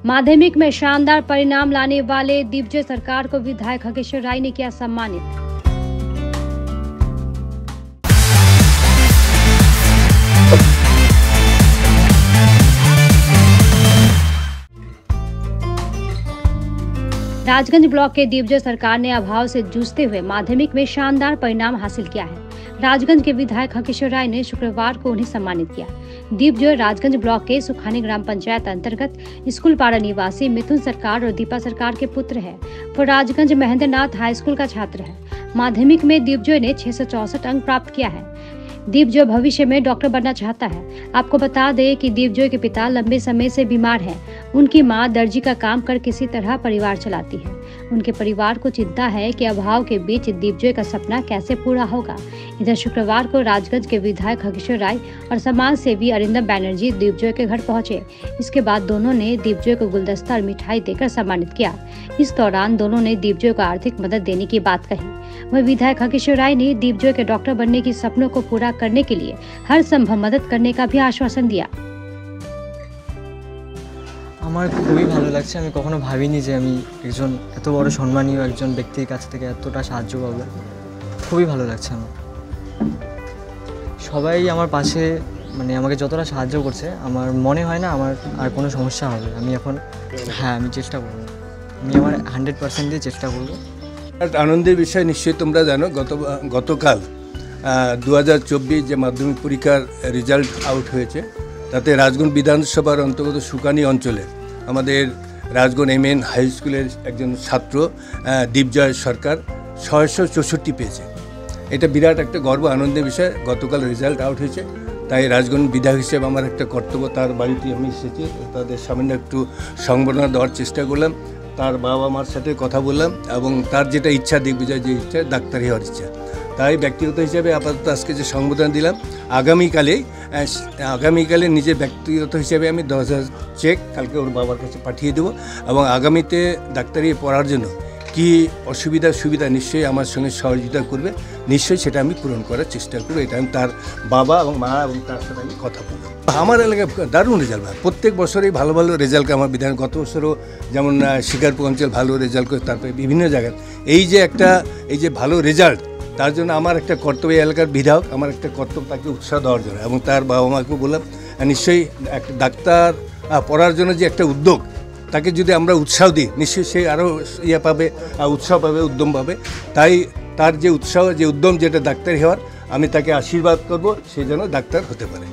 माध्यमिक में शानदार परिणाम लाने वाले दिग्विजय सरकार को विधायक खगेश्वर राय ने किया सम्मानित। राजगंज ब्लॉक के दिग्विजय सरकार ने अभाव से जूझते हुए माध्यमिक में शानदार परिणाम हासिल किया है। राजगंज के विधायक खगेश्वर राय ने शुक्रवार को उन्हें सम्मानित किया। दिग्विजय राजगंज ब्लॉक के सुखानी ग्राम पंचायत अंतर्गत स्कूल पाड़ा निवासी मिथुन सरकार और दीपा सरकार के पुत्र है। वो राजगंज महेंद्रनाथ हाई स्कूल का छात्र है। माध्यमिक में दिग्विजय ने 664 अंक प्राप्त किया है। दिग्विजय भविष्य में डॉक्टर बनना चाहता है। आपको बता दें कि दिग्विजय के पिता लंबे समय से बीमार हैं। उनकी मां दर्जी का काम कर किसी तरह परिवार चलाती है। उनके परिवार को चिंता है कि अभाव के बीच दिग्विजय का सपना कैसे पूरा होगा। इधर शुक्रवार को राजगंज के विधायक खगेश्वर राय और समाज सेवी अरिंदम बैनर्जी दिग्विजय के घर पहुंचे। इसके बाद दोनों ने दिग्विजय को गुलदस्ता और मिठाई देकर सम्मानित किया। इस दौरान दोनों ने दिग्विजय को आर्थिक मदद देने की बात कही। वह विधायक खगेश्वर राय ने दिग्विजय के डॉक्टर बनने की सपनों को पूरा करने के लिए हर संभव मदद करने का भी आश्वासन दिया। আমার খুবই ভালো লাগছে। আমি কখনো ভাবিনি যে আমি একজন এত বড় সম্মানীয় একজন ব্যক্তির কাছ থেকে এতটা সাহায্য পাবো। খুবই ভালো লাগছে আমার। সবাই আমার পাশে মানে আমাকে যতটা সাহায্য করছে আমার মনে হয় না আমার আর কোনো সমস্যা হবে। আমি এখন আমি চেষ্টা করব। আমি আমার 100% দিয়ে চেষ্টা করব। আনন্দের বিষয় নিশ্চয়ই তোমরা জানো গতকাল 2024 যে মাধ্যমিক পরীক্ষার রেজাল্ট আউট হয়েছে তাতে রাজগঞ্জ বিধানসভার অন্তর্গত সুকানি অঞ্চলে আমাদের রাজগঞ্জ এমএন হাই স্কুলের একজন ছাত্র দিগ্বিজয় সরকার 664 পেয়েছে। এটা বিরাট একটা গর্ব আনন্দের বিষয়। গতকাল রেজাল্ট আউট হয়েছে, তাই রাজগঞ্জ বিধায়ক হিসেবে আমার একটা কর্তব্য, তার বাড়িতে আমি এসেছি, তাদের সামনে একটু সংবর্ধনা দেওয়ার চেষ্টা করলাম। তার বাবা মার সাথে কথা বললাম এবং তার যেটা ইচ্ছা দিগ্বিজয় যে ইচ্ছা ডাক্তারি হওয়ার ইচ্ছা, তাই ব্যক্তিগত হিসাবে আপাতত আজকে যে সংবোধন দিলাম, আগামীকালে নিজে ব্যক্তিগত হিসাবে আমি 10,000 চেক কালকে ওর বাবার কাছে পাঠিয়ে দেবো এবং আগামীতে ডাক্তারি পড়ার জন্য কি অসুবিধা সুবিধা নিশ্চয়ই আমার সঙ্গে সহযোগিতা করবে, নিশ্চয়ই সেটা আমি পূরণ করার চেষ্টা করবো। এটা আমি তার বাবা এবং মা এবং তার সাথে আমি কথা বলবো। আমার এলাকায় দারুণ রেজাল্ট হয়, প্রত্যেক বছরেই ভালো ভালো রেজাল্ট আমার বিধান। গত বছরও যেমন শিকারপুর অঞ্চল ভালো রেজাল্ট করে, তারপরে বিভিন্ন জায়গায় এই যে ভালো রেজাল্ট, তার জন্য আমার একটা কর্তব্য, এলাকার বিধায়ক আমার একটা কর্তব্য তাকে উৎসাহ দেওয়ার জন্য। এবং তার বাবা মাকে বললাম নিশ্চয়ই একটা ডাক্তার পড়ার জন্য যে একটা উদ্যোগ, তাকে যদি আমরা উৎসাহ দিই নিশ্চয়ই সে আরও উৎসাহ পাবে, উদ্যম পাবে। তাই তার যে উৎসাহ যে উদ্যম যেটা ডাক্তারি হওয়ার, আমি তাকে আশীর্বাদ করব সে যেন ডাক্তার হতে পারে।